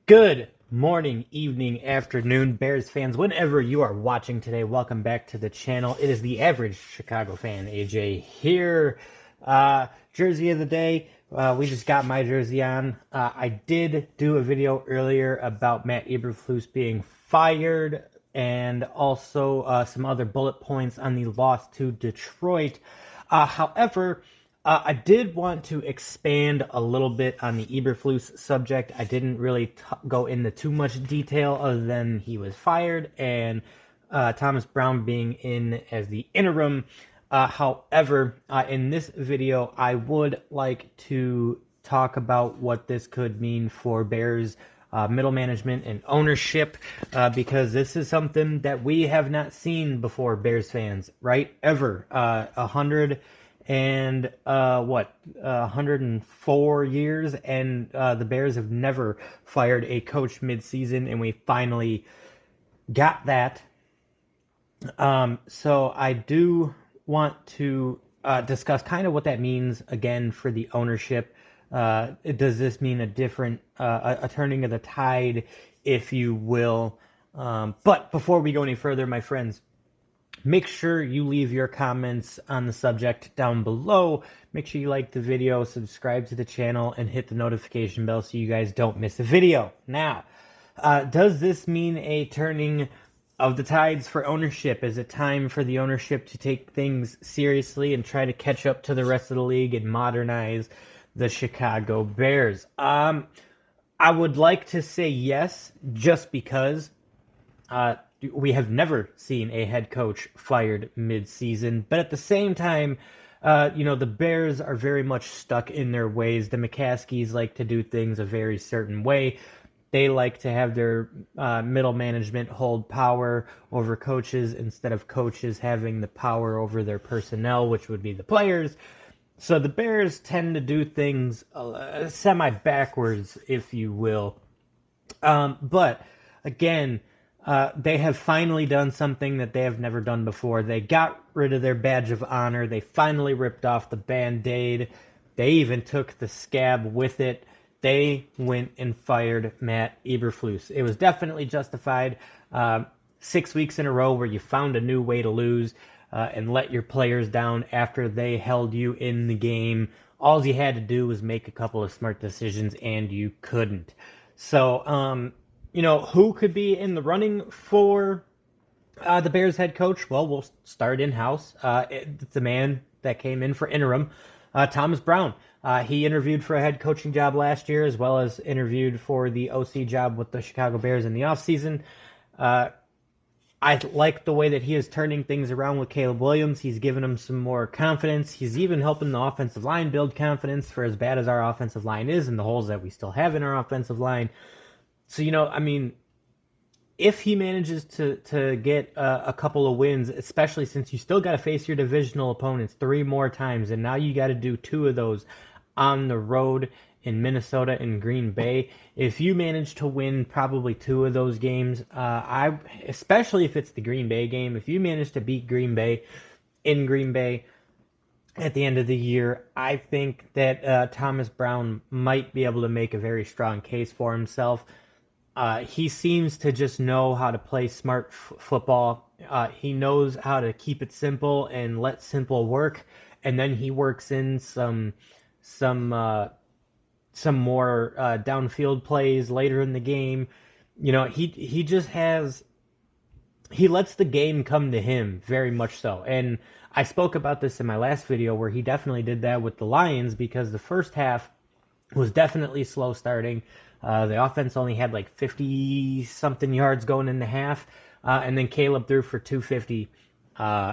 Good morning, evening, afternoon, Bears fans. Whenever you are watching today, welcome back to the channel. It is the average Chicago fan, AJ here. Jersey of the day. We just got my jersey on. I did do a video earlier about Matt Eberflus being fired and also some other bullet points on the loss to Detroit. However, I did want to expand a little bit on the Eberflus subject. I didn't really go into too much detail other than he was fired and Thomas Brown being in as the interim. However, in this video, I would like to talk about what this could mean for Bears middle management and ownership, because this is something that we have not seen before, Bears fans, right? Ever. 104 years, and the Bears have never fired a coach mid-season, and we finally got that. So I do want to discuss kind of what that means again for the ownership. Does this mean a different, a turning of the tide, if you will? But before we go any further, my friends, make sure you leave your comments on the subject down below. Make sure you like the video, subscribe to the channel, and hit the notification bell so you guys don't miss a video. Now, does this mean a turning of the tides for ownership? Is it time for the ownership to take things seriously and try to catch up to the rest of the league and modernize the Chicago Bears? I would like to say yes, just because we have never seen a head coach fired mid-season. But at the same time, the Bears are very much stuck in their ways. The McCaskies like to do things a very certain way. They like to have their middle management hold power over coaches instead of coaches having the power over their personnel, which would be the players. So the Bears tend to do things semi-backwards, if you will. But again, they have finally done something that they have never done before. They got rid of their badge of honor. They finally ripped off the Band-Aid. They even took the scab with it. They went and fired Matt Eberflus. It was definitely justified. 6 weeks in a row where you found a new way to lose and let your players down after they held you in the game. All you had to do was make a couple of smart decisions, and you couldn't. So, who could be in the running for the Bears head coach? Well, we'll start in-house. It's the man that came in for interim, Thomas Brown. He interviewed for a head coaching job last year, as well as interviewed for the OC job with the Chicago Bears in the offseason. I like the way that he is turning things around with Caleb Williams. He's given him some more confidence. He's even helping the offensive line build confidence, for as bad as our offensive line is and the holes that we still have in our offensive line. So, if he manages to get a couple of wins, especially since you still got to face your divisional opponents 3 more times, and now you got to do 2 of those on the road in Minnesota and Green Bay. If you manage to win probably 2 of those games, especially if it's the Green Bay game, if you manage to beat Green Bay in Green Bay at the end of the year, I think that Thomas Brown might be able to make a very strong case for himself. He seems to just know how to play smart football. He knows how to keep it simple and let simple work, and then he works in some more downfield plays later in the game. He just has, he lets the game come to him, very much so. And I spoke about this in my last video, where he definitely did that with the Lions, because the first half was definitely slow starting. The offense only had like 50-something yards going in the half, and then Caleb threw for 250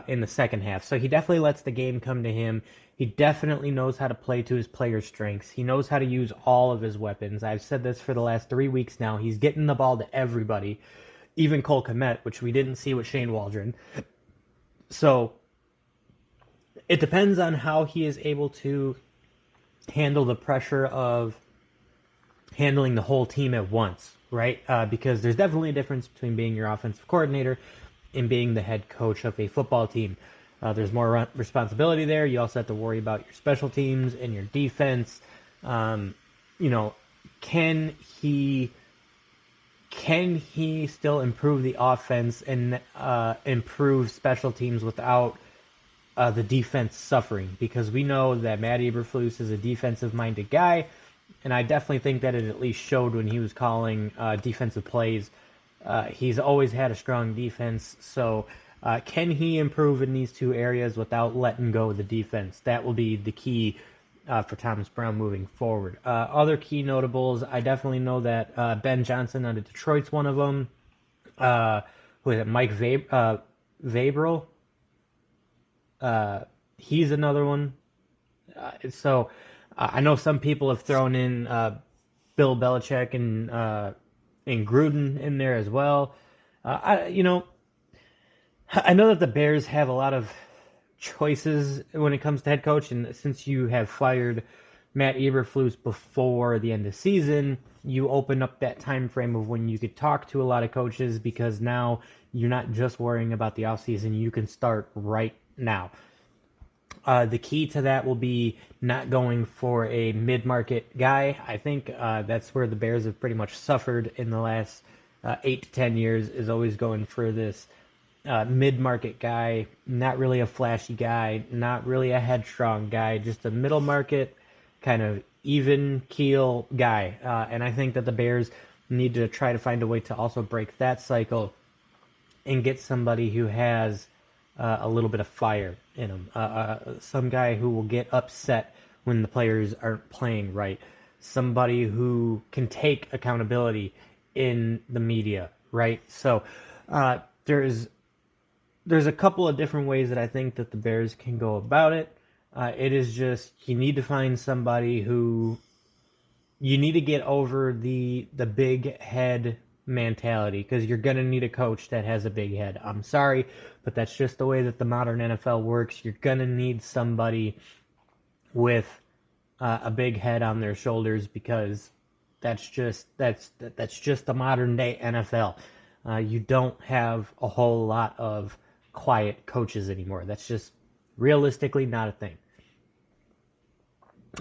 in the second half. So he definitely lets the game come to him. He definitely knows how to play to his players' strengths. He knows how to use all of his weapons. I've said this for the last 3 weeks now. He's getting the ball to everybody, even Cole Kmet, which we didn't see with Shane Waldron. So it depends on how he is able to handle the pressure of handling the whole team at once, right? Because there's definitely a difference between being your offensive coordinator and being the head coach of a football team. There's more responsibility there. You also have to worry about your special teams and your defense. Can he can he still improve the offense and improve special teams without the defense suffering? Because we know that Matt Eberflus is a defensive-minded guy, and I definitely think that it at least showed when he was calling defensive plays. He's always had a strong defense, so can he improve in these two areas without letting go of the defense? That will be the key for Thomas Brown moving forward. Other key notables, I definitely know that Ben Johnson out of Detroit's one of them. Who is it? Mike Vrabel. He's another one. So I know some people have thrown in Bill Belichick and Gruden in there as well. I know that the Bears have a lot of choices when it comes to head coach, and since you have fired Matt Eberflus before the end of the season, you open up that time frame of when you could talk to a lot of coaches, because now you're not just worrying about the offseason. You can start right now. The key to that will be not going for a mid-market guy. I think that's where the Bears have pretty much suffered in the last 8 to 10 years, is always going for this mid-market guy, not really a flashy guy, not really a headstrong guy, just a middle market kind of even keel guy. And I think that the Bears need to try to find a way to also break that cycle and get somebody who has a little bit of fire in him. Some guy who will get upset when the players aren't playing right. Somebody who can take accountability in the media, right? So there's a couple of different ways that I think that the Bears can go about it. It is just, you need to find somebody who, you need to get over the big head mentality, because you're going to need a coach that has a big head. I'm sorry, but that's just the way that the modern NFL works. You're going to need somebody with a big head on their shoulders, because that's just the modern day NFL. You don't have a whole lot of quiet coaches anymore. That's just realistically not a thing.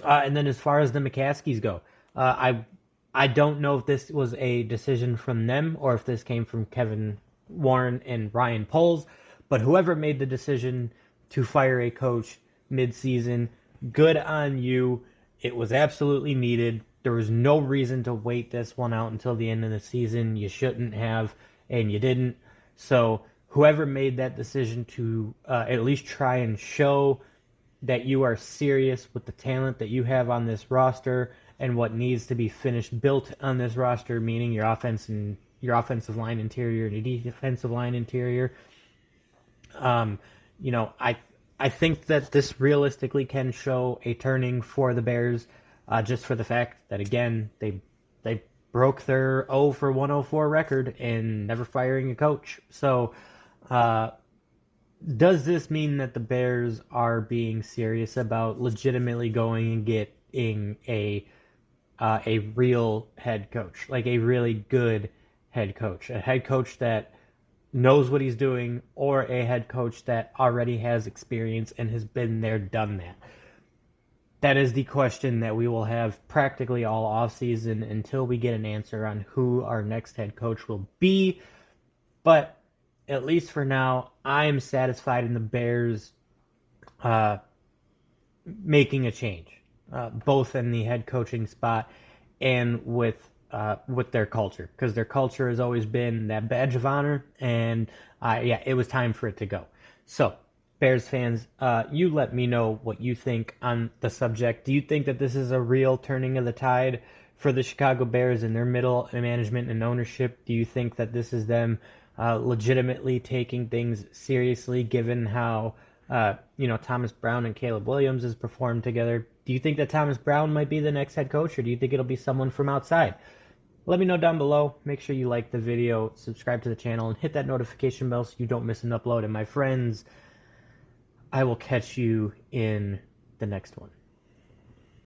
And then as far as the McCaskies go, I don't know if this was a decision from them or if this came from Kevin Warren and Ryan Poles, but whoever made the decision to fire a coach mid-season, good on you. It was absolutely needed. There was no reason to wait this one out until the end of the season. You shouldn't have, and you didn't. So whoever made that decision to at least try and show that you are serious with the talent that you have on this roster and what needs to be built on this roster, meaning your offense and your offensive line interior and your defensive line interior. I think that this realistically can show a turning for the Bears, just for the fact that, again, they broke their 0 for 104 record in never firing a coach. So does this mean that the Bears are being serious about legitimately going and getting a real head coach, like a really good head coach, a head coach that knows what he's doing, or a head coach that already has experience and has been there, done that? That is the question that we will have practically all offseason until we get an answer on who our next head coach will be. But at least for now, I am satisfied in the Bears making a change, both in the head coaching spot and with their culture, because their culture has always been that badge of honor, and it was time for it to go. So, Bears fans, you let me know what you think on the subject. Do you think that this is a real turning of the tide for the Chicago Bears and their middle management and ownership? Do you think that this is them legitimately taking things seriously, given how Thomas Brown and Caleb Williams has performed together? Do you think that Thomas Brown might be the next head coach, or do you think it'll be someone from outside? Let me know down below. Make sure you like the video, subscribe to the channel, and hit that notification bell so you don't miss an upload. And my friends, I will catch you in the next one.